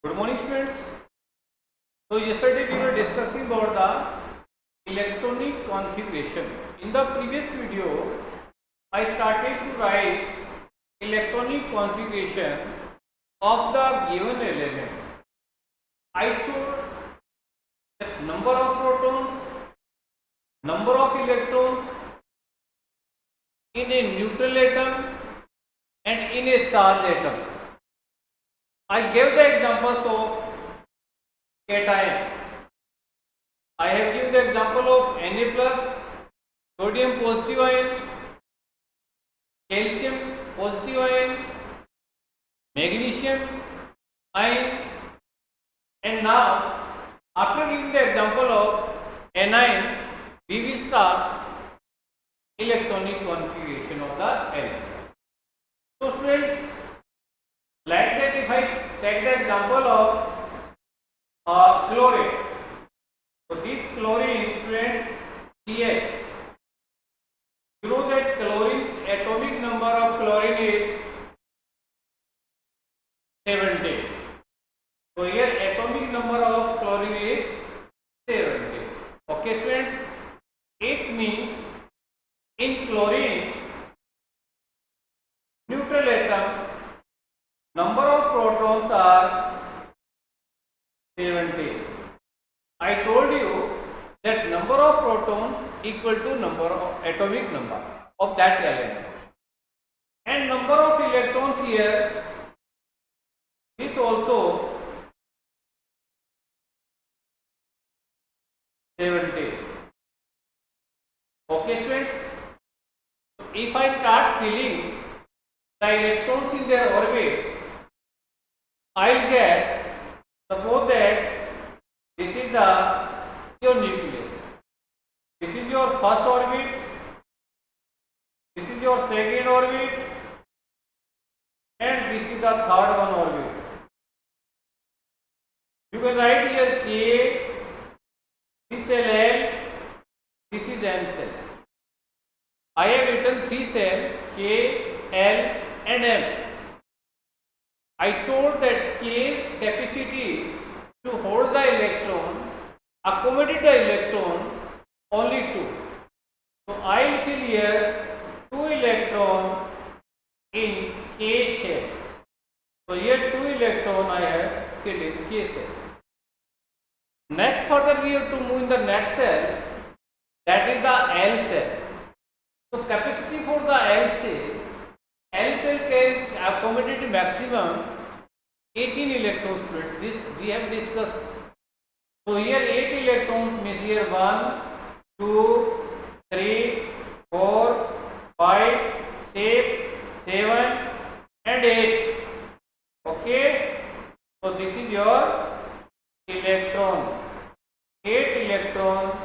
Good morning, students. So yesterday we were discussing about the electronic configuration. In the previous video, I started to write electronic configuration of the given elements. I chose the number of protons, number of electrons in a neutral atom and in a charged atom. I gave the examples of cation. I have given the example of Na plus, sodium positive ion, calcium positive ion, magnesium ion, and now after giving the example of anion, we will start electronic configuration of the element. So students, like that if I take the example of chlorine, so this chlorine, students, Cl, you know that chlorine's atomic number of chlorine is 70. So here atomic number of chlorine is 70. Okay students, it means in chlorine neutral atom number of protons are 70. I told you that number of protons equal to number of atomic number of that element, and number of electrons here is also 70. Okay students, if I start filling the electrons in their orbit, I'll get, suppose that this is your nucleus, this is your first orbit, this is your second orbit, and this is the third one orbit. You can write here K, this cell L, this is M cell. I have written 3 cells K, L and M. I told that K's capacity to hold the electron, accommodate the electron, only 2. So I will fill here 2 electrons in K shell. So here 2 electrons I have filled in K cell. Next further we have to move in the next cell, that is the L cell. So capacity for the L cell can accommodate maximum 18 electrons. This we have discussed. So here 8 electrons means here 1, 2, 3, 4, 5, 6, 7 and 8. Okay. So this is your electron. 8 electron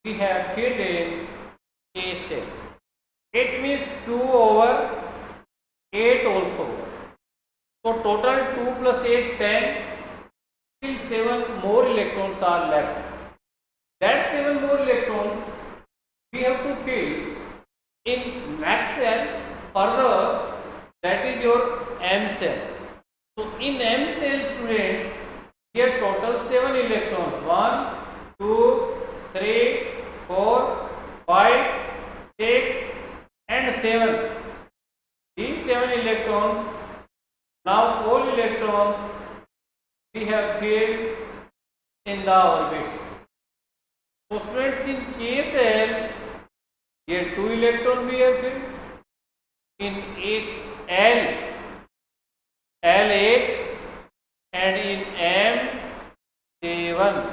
we have filled in A cell. 8 means 2 over 8 also. So total 2 plus 8, 10. Still 7 more electrons are left. That 7 more electrons we have to fill in next cell further, that is your M cell. So in M cell, students, here total 7 electrons, 1, 2, 3, 4, 5, 6 and 7. These 7 electrons, now all electrons we have filled in the orbits. So students, in K cell, here 2 electrons we have filled. In L, L8 and in M, 7.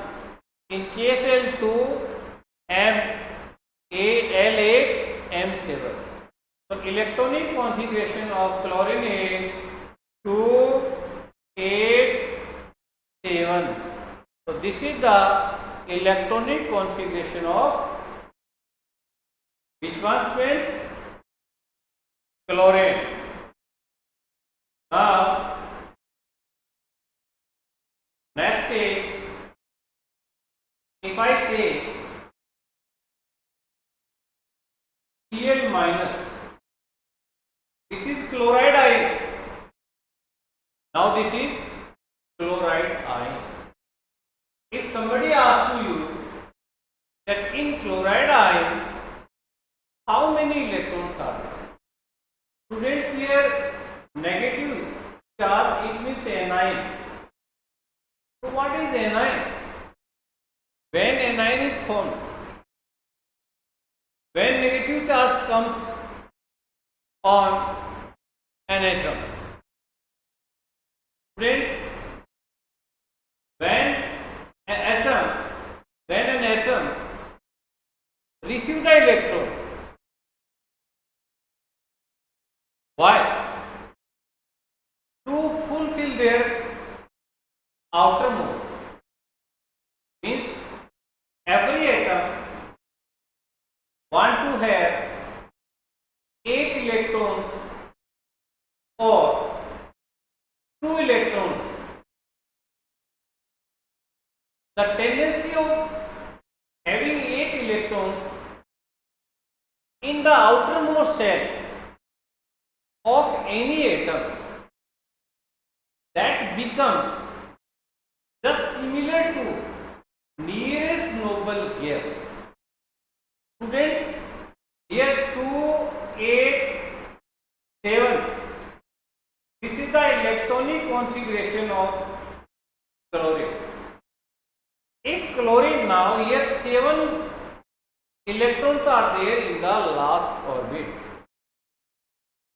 In K cell 2, M, L8, M7. So electronic configuration of chlorine is 2, 8, 7. So this is the electronic configuration of which one, friends? Chlorine. Now next is, if I say Cl minus, this is chloride ion. Now this is Students, here negative charge, it means anion. So what is anion? When anion is formed, when negative charge comes on an atom. Friends, when an atom receives the electron, why? To fulfill their outermost. Means every atom want to have 8 electrons or 2 electrons. The tendency of having 8 electrons in the outermost shell of any atom, that becomes just similar to nearest noble gas. Students, here 2, 8, 7. This is the electronic configuration of chlorine. If chlorine, now here 7 electrons are there in the last orbit.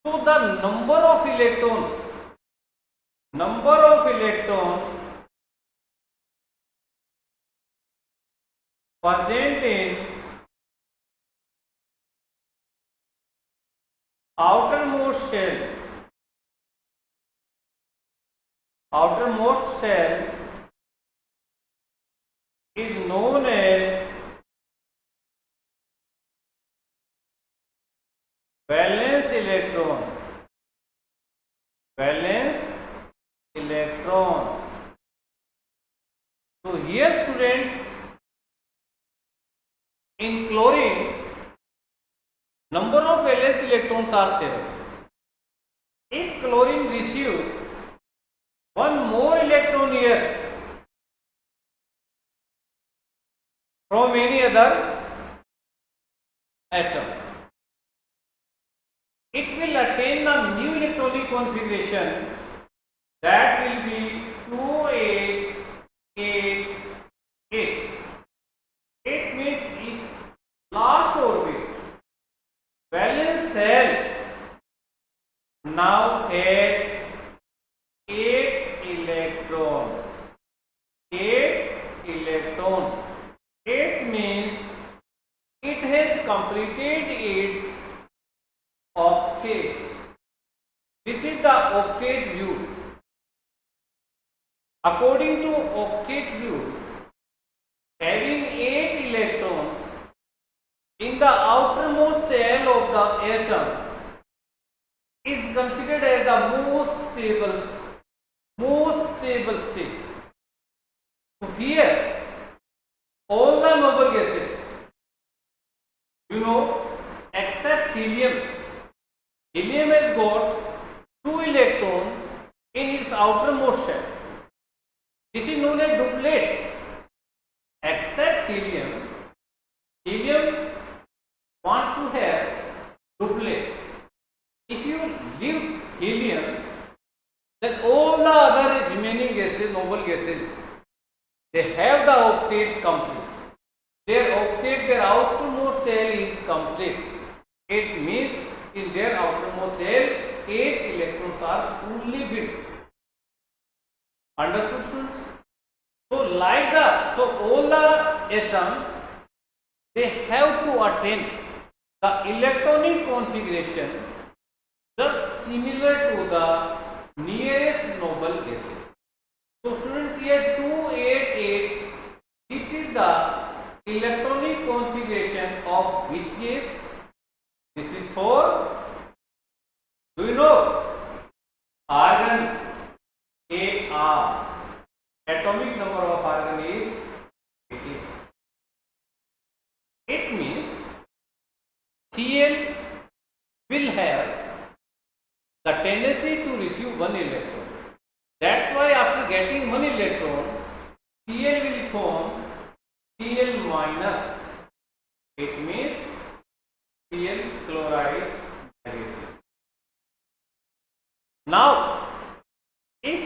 So the number of electrons present in outermost shell is known as valence electron. So here students, in chlorine, number of valence electrons are 7. If chlorine receives one more electron here from any other atom, it will attain a new electronic configuration, that will be 2, 8, 8, 8. 8 means is last orbit. Valence shell now has 8 electrons. 8 means it has completed its octet. This is the octet view. According to octet view, having 8 electrons in the outermost shell of the atom is considered as the most stable state. So here, all the noble gases, except helium. Helium has got 2 electrons in its outermost shell. This is known as duplet. Except helium, helium wants to have duplets. If you leave helium, then all the other remaining gases, noble gases, they have the octet complete. Their outermost shell is complete. It means in their outermost shell, 8 electrons are fully filled. Understood, students? So all the atoms, they have to attain the electronic configuration just similar to the nearest noble gases. So students, here 2, 8, 8, this is the electronic configuration of which gas? This is for, do you know, argon, Ar. Atomic number of argon is 18. It means Cl will have the tendency to receive 1 electron. That's why after getting 1 electron, Cl will form Cl minus. It means Cl chloride negative. Now, if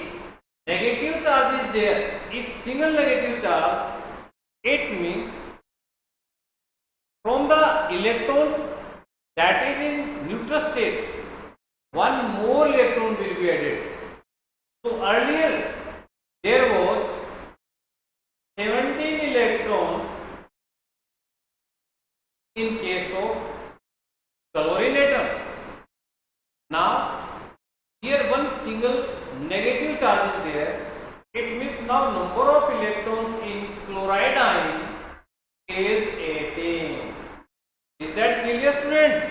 negative charge is there, if single negative charge, it means from the electrons that is in neutral state, one more electron will be added. So earlier there was 17 electrons in case of chlorine atom. Now here one single negative charge is there. It means now number of electrons in chloride ion is 18. Is that clear, students?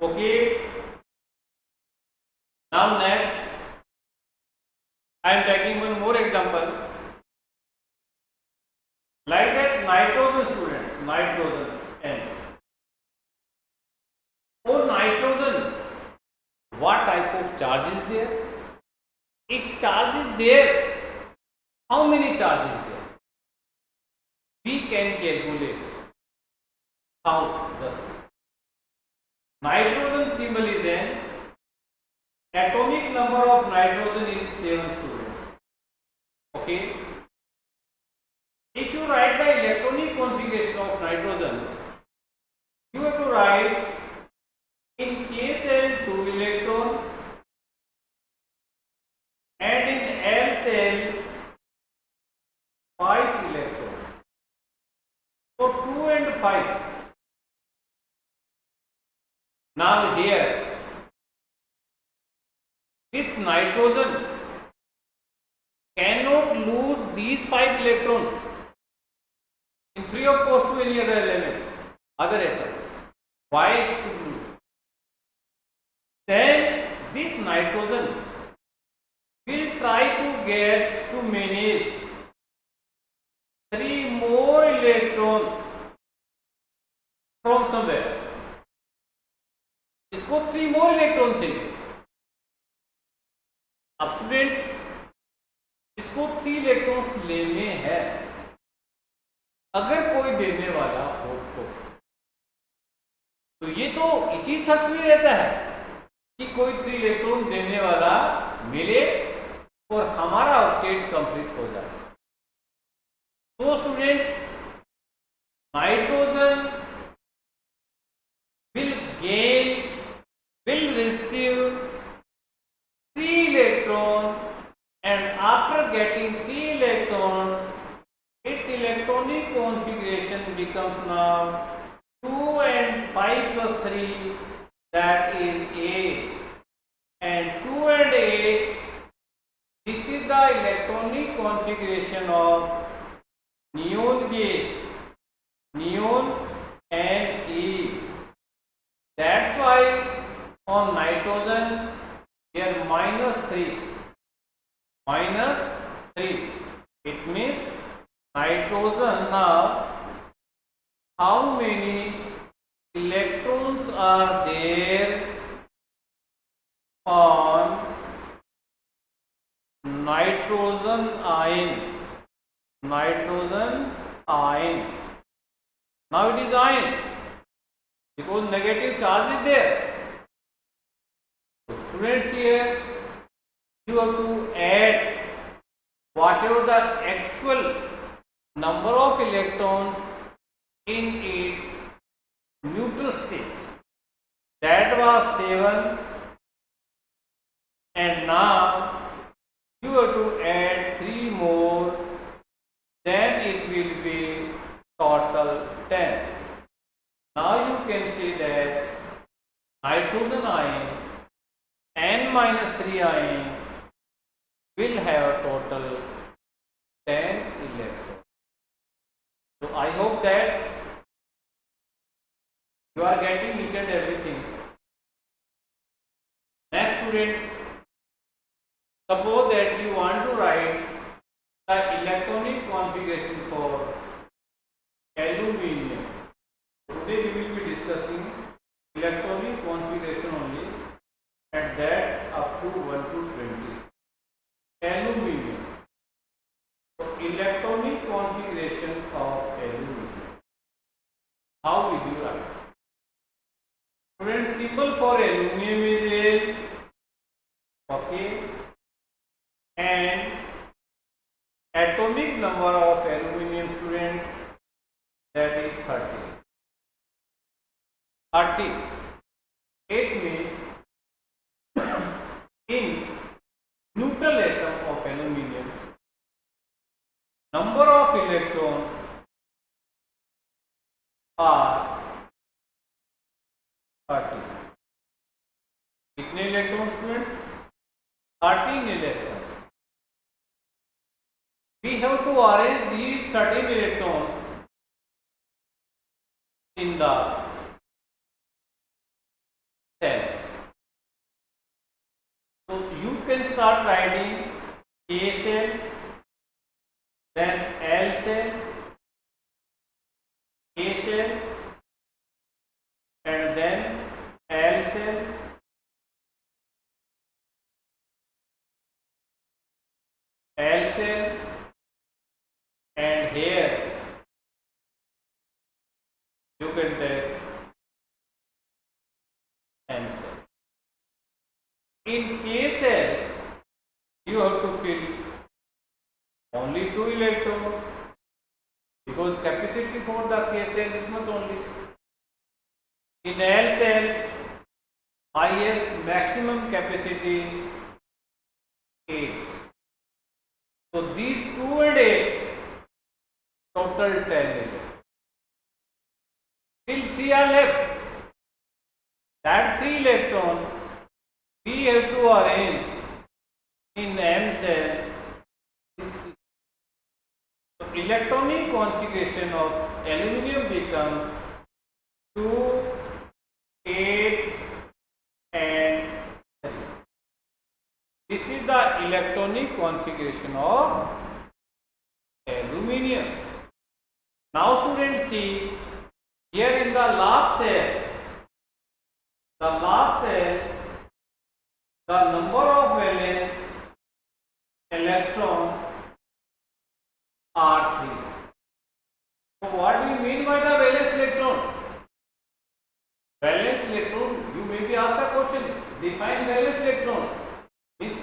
Okay. Now next, I am taking one more example. Like that nitrogen, students, nitrogen N. For nitrogen, what type of charge is there? If charge is there, how many charges there? We can calculate. How? Just nitrogen symbol is N. Atomic number of nitrogen is 7, students. Okay. If you write the electronic configuration of nitrogen, you have to write in K cell 2 electron and in L cell 5 electrons. So 2 and 5. Now here, this nitrogen cannot lose these 5 electrons in free of cost to any other element, other atom. Why it should lose? Then this nitrogen will try to get to manage 3 more electrons from somewhere. इसको 3 more electrons चाहिए. अब students इसको 3 electrons लेने हैं. अगर कोई देने वाला हो तो ये तो इसी शर्त में रहता है कि कोई 3 इलेक्ट्रॉन देने वाला मिले और हमारा ऑक्टेट कंप्लीट हो जाए. तो students nitrogen will receive 3 electrons, and after getting 3 electrons, its electronic configuration becomes now 2 and 5 plus 3, that is 8, and 2 and 8, this is the electronic configuration of neon gas, neon and E. That's why on nitrogen here minus 3. It means nitrogen now, how many electrons are there on nitrogen ion? Now it is ion because negative charge is there. So students, here you have to add whatever the actual number of electrons in its neutral state. That was 7, and now you have to add 3 more, then it will be total 10. Now you can see that nitrogen ion N minus 3 ion will have total 10 electrons. So I hope that you are getting each and everything. Next, students, suppose that you want to write the electronic configuration for aluminium. Today we will be discussing electronic configuration only, and that up to 1 to 20. Aluminium. So electronic configuration of aluminium. How will you write? Students, symbol for aluminium is Al, 30. 8 means in neutral atom of aluminium, number of electrons are 30. कितने electron students? 13 electrons. We have to arrange these 13 electrons in the cells. So you can start writing A cell, then L cell, A cell, and then L cell, L cell, and here you can take M cell. In K cell, you have to fill only 2 electrons because capacity for the K cell is not only. In L cell, highest maximum capacity 8. So these 2 and 8 total 10 electrons. Still 3 are left. That 3 electrons we have to arrange in M cell. So electronic configuration of aluminium becomes 2, 8 and 3. This is the electronic configuration of aluminium. Now students see here in the last cell, the number of valence electron are 3. So what do you mean by the valence electron? Valence electron, you may be asked the question, define valence electron. Means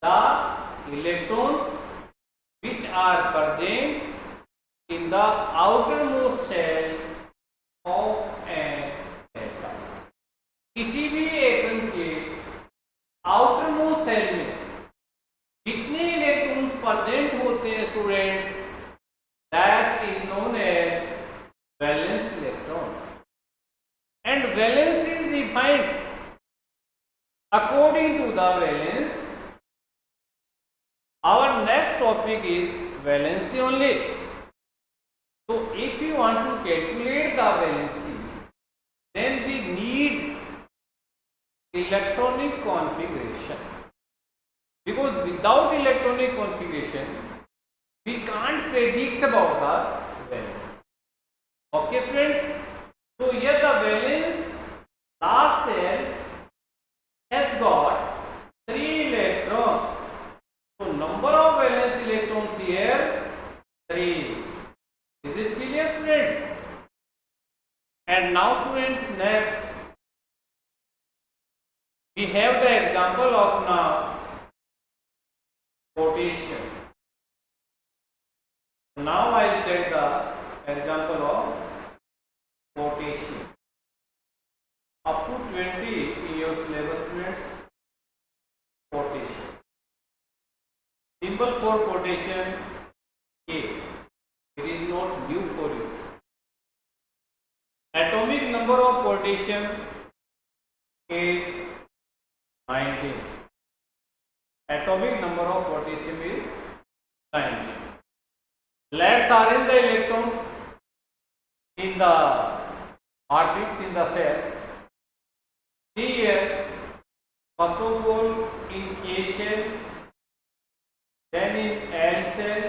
the electrons which are present in the outermost shell of an atom. किसी भी atom के outermost cell में जितने electrons present होते हैं students, that is known as valence electrons. And valence is defined according to the valence. Our next topic is valency only. So if you want to calculate the valency, then we need electronic configuration, because without electronic configuration we can't predict about the valence. Okay students, so here the valence last cell has got 3 electrons. So number of valence electrons here 3. Is it clear students? And now students, next we have the example of now potassium. Now I will take the example of potassium. Up to 20 in your syllabus students, potassium. Symbol for potassium K. It is not new for you. Atomic number of potassium is 19. Atomic number of potassium is 19. Let's arrange the electrons in the orbits in the cells. See here, first of all in K cell, then in L cell,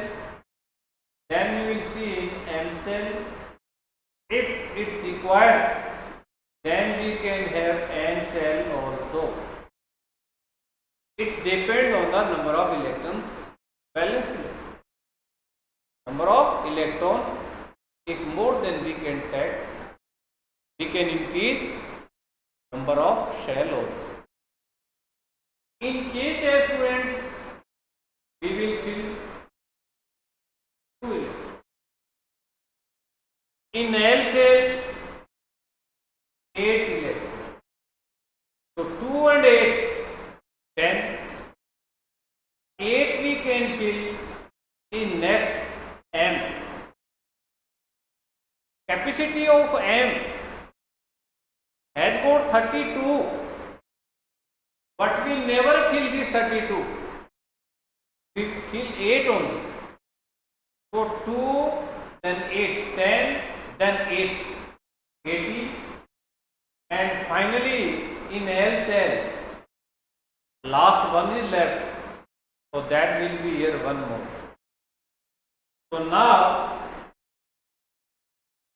then we will see in M cell. If it's required, then we can have N cell also. It depends on the number of electrons, valence electrons. Number of electrons, if more than we can take, we can increase number of shell also. In K cell students, we will fill 2 electrons. In L cell, 8 quantity of M has got 32, but we never fill this 32. We fill 8 only. So 2, then 8, 10, then 8, 80, and finally in L cell, last one is left. So that will be here one more. So now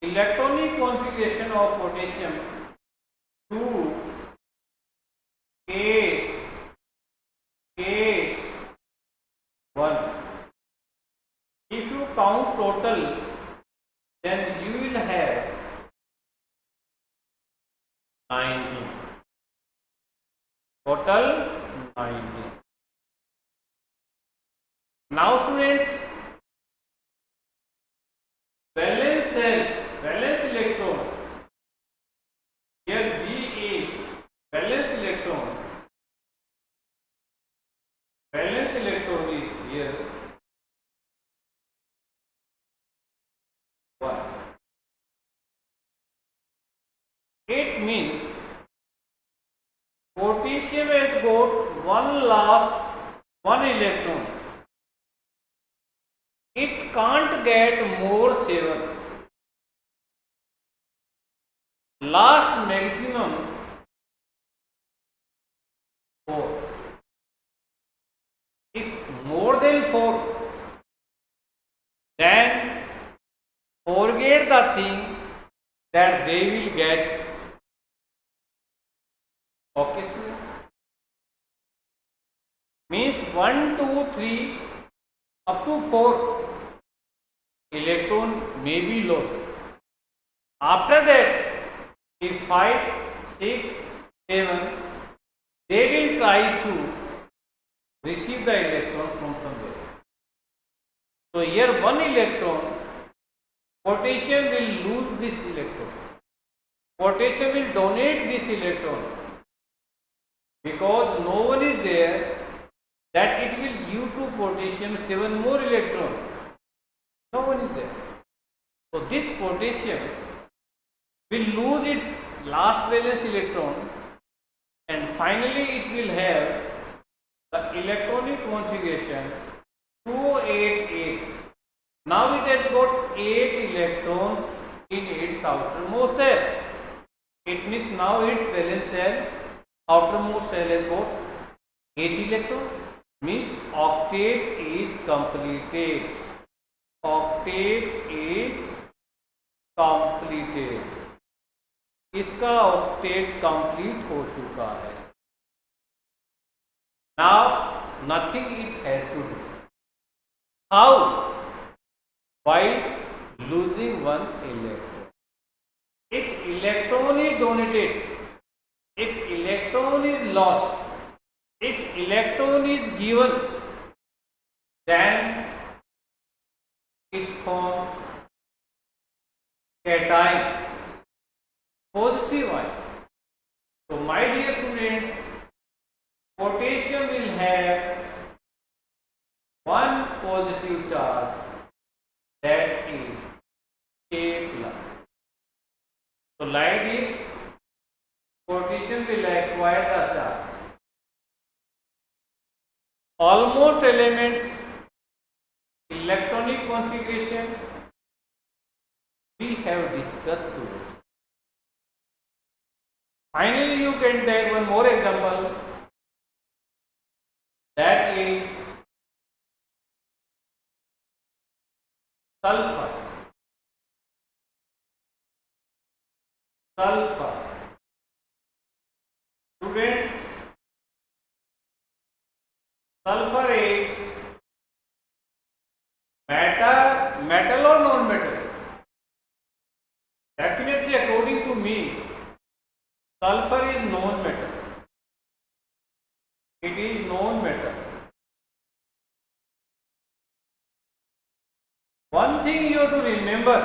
electronic configuration of potassium 2, 8, 8, 1. If you count total, then you will have 19. Total 19. Now students, valence cell, valence electron, here VA, valence electron is here 1. It means potassium has got one electron. It can't get more 7. Last maximum 4. If more than 4, then forget the thing that they will get. Okay students? Means 1, 2, 3 up to 4 electron may be lost. After that, if 5, 6, 7, they will try to receive the electrons from somewhere. So here one electron, potassium will lose this electron. Potassium will donate this electron because no one is there that it will give to potassium 7 more electrons. No one is there. So this potassium will lose its last valence electron and finally it will have the electronic configuration 288. Now it has got 8 electrons in its outermost cell. It means now its valence cell, outermost cell has got 8 electrons. Means octet is completed. Octet is completed. इसका octet complete हो चुका है. Now nothing it has to do. How? By losing one electron. If electron is donated, if electron is lost, if electron is given, then it forms cation, positive ion. So my dear students, potassium will have one positive charge, that is K plus. So like this, potassium will acquire the charge. Almost elements, electronic configuration, we have discussed today. Finally, you can take one more example, that is sulfur. Sulfur. Students, sulfur is metal or non-metal? Definitely, according to me, sulfur is non-metal. It is non-metal. One thing you have to remember,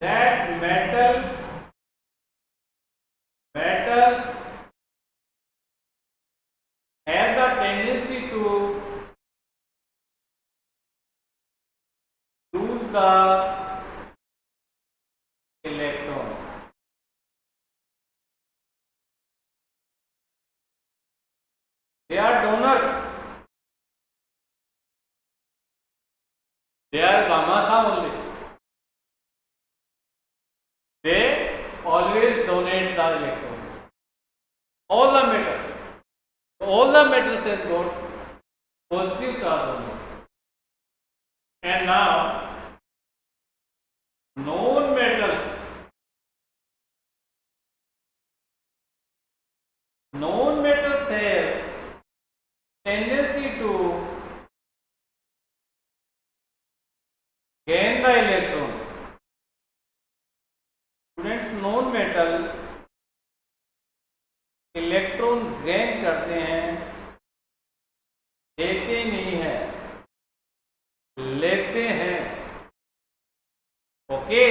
that metals have the tendency to lose the All the metals has got positive charge on it. And now non-metals have tendency to gain the electron. Students, non-metal electron gain करते हैं, देते नहीं है, लेते हैं। Okay,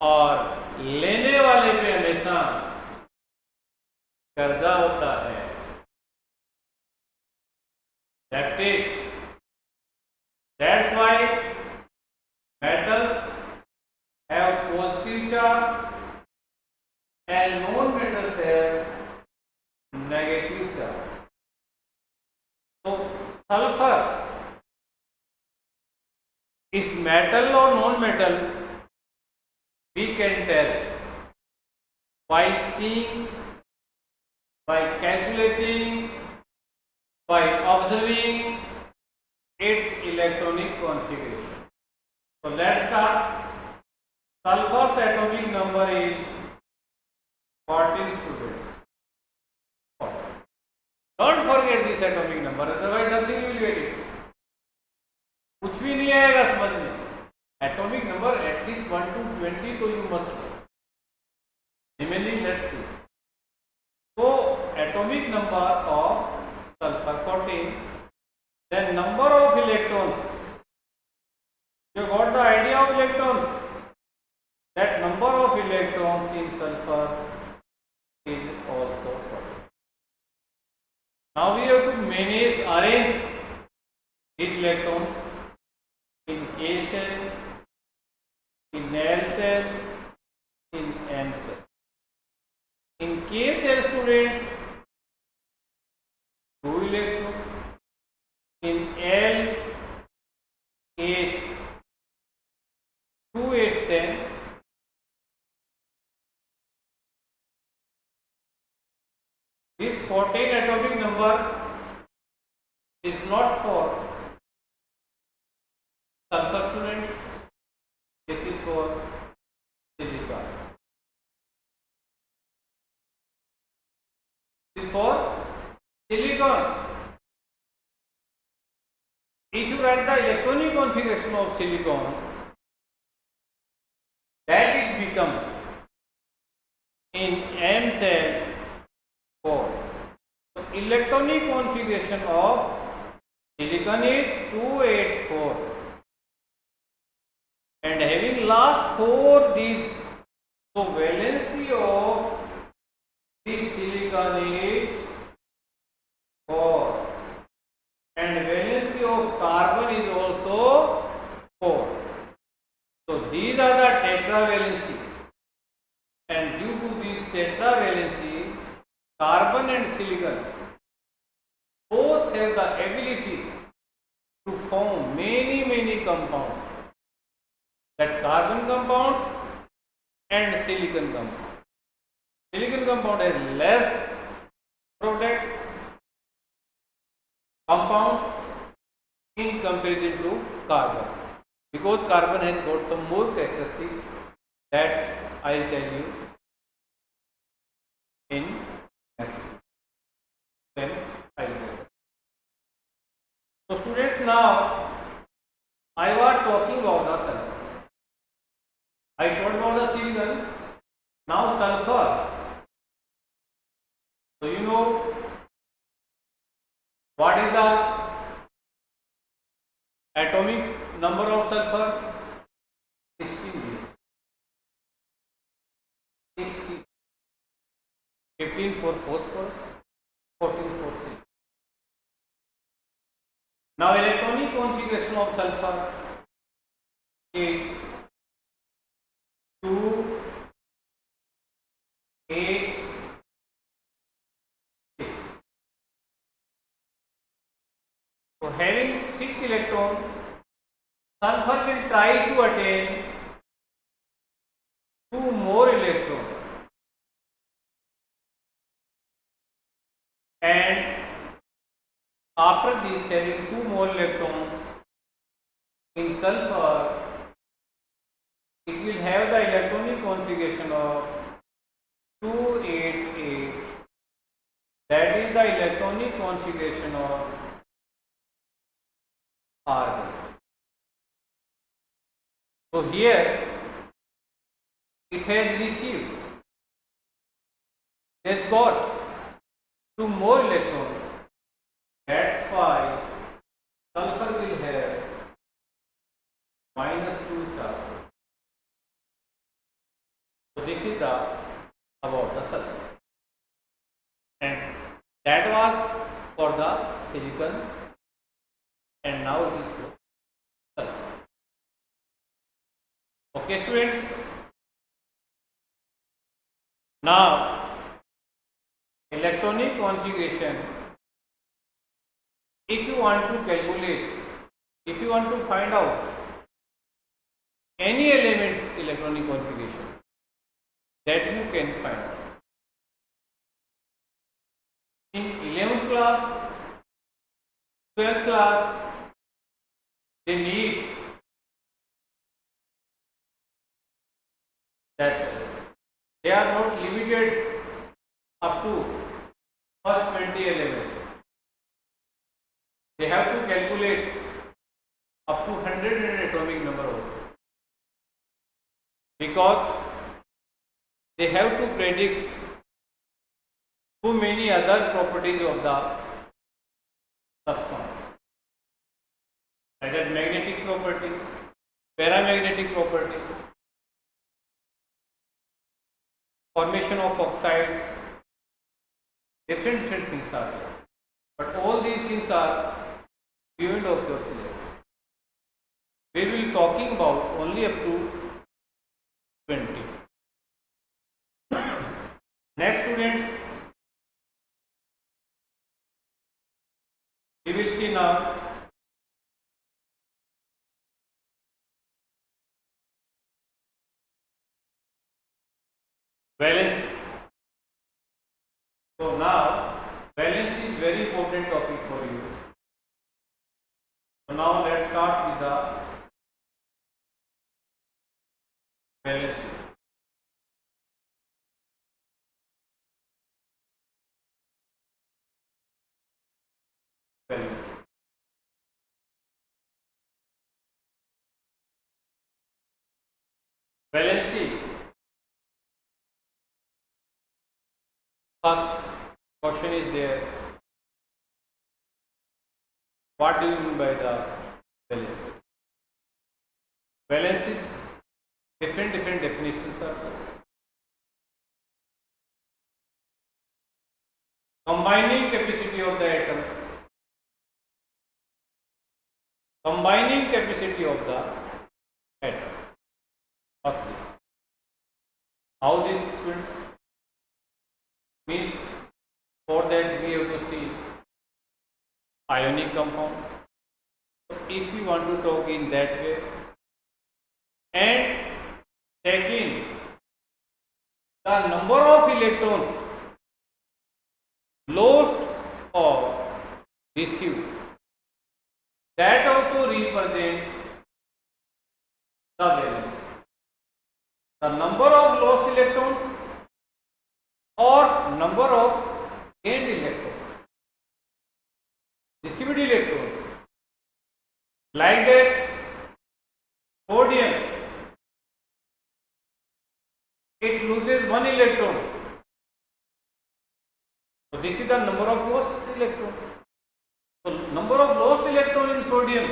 और लेने वाले पे हमेशा कर्जा होता है। That's why metals have positive charge and non-metals have negative charge. So sulfur is metal or non-metal, we can tell by seeing, by calculating, by observing its electronic configuration. So let's start. Sulfur's atomic number is 14, students. Don't forget this atomic number, otherwise nothing you will get it. कुछ भी नहीं आएगा समझ में. Atomic number at least 1 to 20 तो you must know. Remaining, let's see. So atomic number of sulfur 14. Then number of electrons. You got the idea of electrons? That number of electrons in sulfur is also 14. Now we have to arrange these electrons in K cell, in L cell, in M cell. In K cell, students, 2 electrons. In L, 8, 2, 8, 10. This 14 atomic number is not for sulfur, students. This is for silicon. This is for silicon. If you write the electronic configuration of silicon, that it becomes in M cell 4. So electronic configuration of silicon is 284, and having last 4 these, so valency of this silicon is 4, and valency of carbon is also 4. So these are the tetravalency, and due to this tetravalency, carbon and silicon both have the ability to form many compounds, that carbon compounds and silicon compounds. Silicon compound has less products, compounds in comparison to carbon, because carbon has got some more characteristics that I will tell you in next. Then I will tell you. So students, now I was talking about the sulfur. I told about the silicon. Now sulfur. So you know what is the atomic number of sulfur? 16. 16. 15 for phosphorus, 14 for zinc. Now electronic configuration of sulfur is 2, 8, 6. So having 6 electrons, sulfur will try to attain 2 more electrons. and after this having 2 more electrons in sulfur, it will have the electronic configuration of 288. That is the electronic configuration of argon. So here it has received, it has got 2 more electrons. That's why sulfur will have -2 charge. So this is the about the sulfur, and that was for the silicon, and now it is for sulfur. Okay students, now electronic configuration, if you want to calculate, if you want to find out any element's electronic configuration, that you can find out. In 11th class, 12th class, they need that they are not limited up to first 20 elements. They have to calculate up to 100 atomic number also, because they have to predict too many other properties of the substance, either magnetic property, paramagnetic property, formation of oxides, different things are there. But all these things are beyond of your syllabus. We will be talking about only up to 20. Next students, we will see now valence. So now valence is very important topic for you. So now let's start with the valence. Valence. Valency. First question is there. What do you mean by the valence? Valence is different definitions are there. Combining capacity of the atoms. Combining capacity of the atom. First this. How this students? Means for that we have to see ionic compound. So if we want to talk in that way, and second, the number of electrons lost or received, that also represent the valence. The number of lost electrons or number of gained electrons, received electrons. Like that, sodium, it loses 1 electron. So this is the number of lost electrons. So number of lost electrons in sodium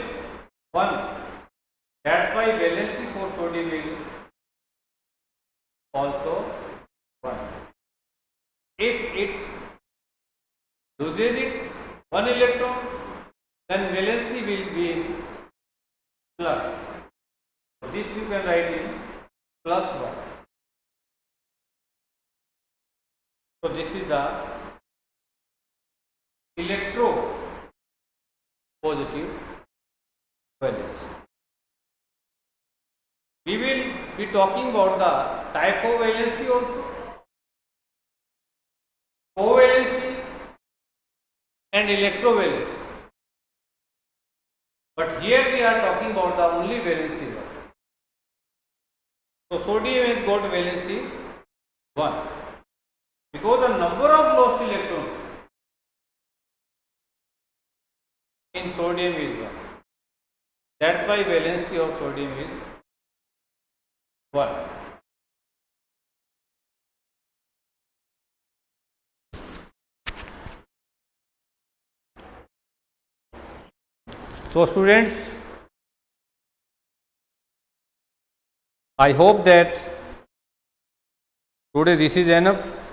1. That's why valency for sodium is also 1. If it loses its 1 electron, then valency will be in plus. So this you can write in +1. So this is the electropositive valence. We will be talking about the type of valency also. Covalency and electrovalency. But here we are talking about the only valency one. So sodium has got valency 1 because the number of lost electrons in sodium is 1. That's why valency of sodium is 1. So students, I hope that today this is enough.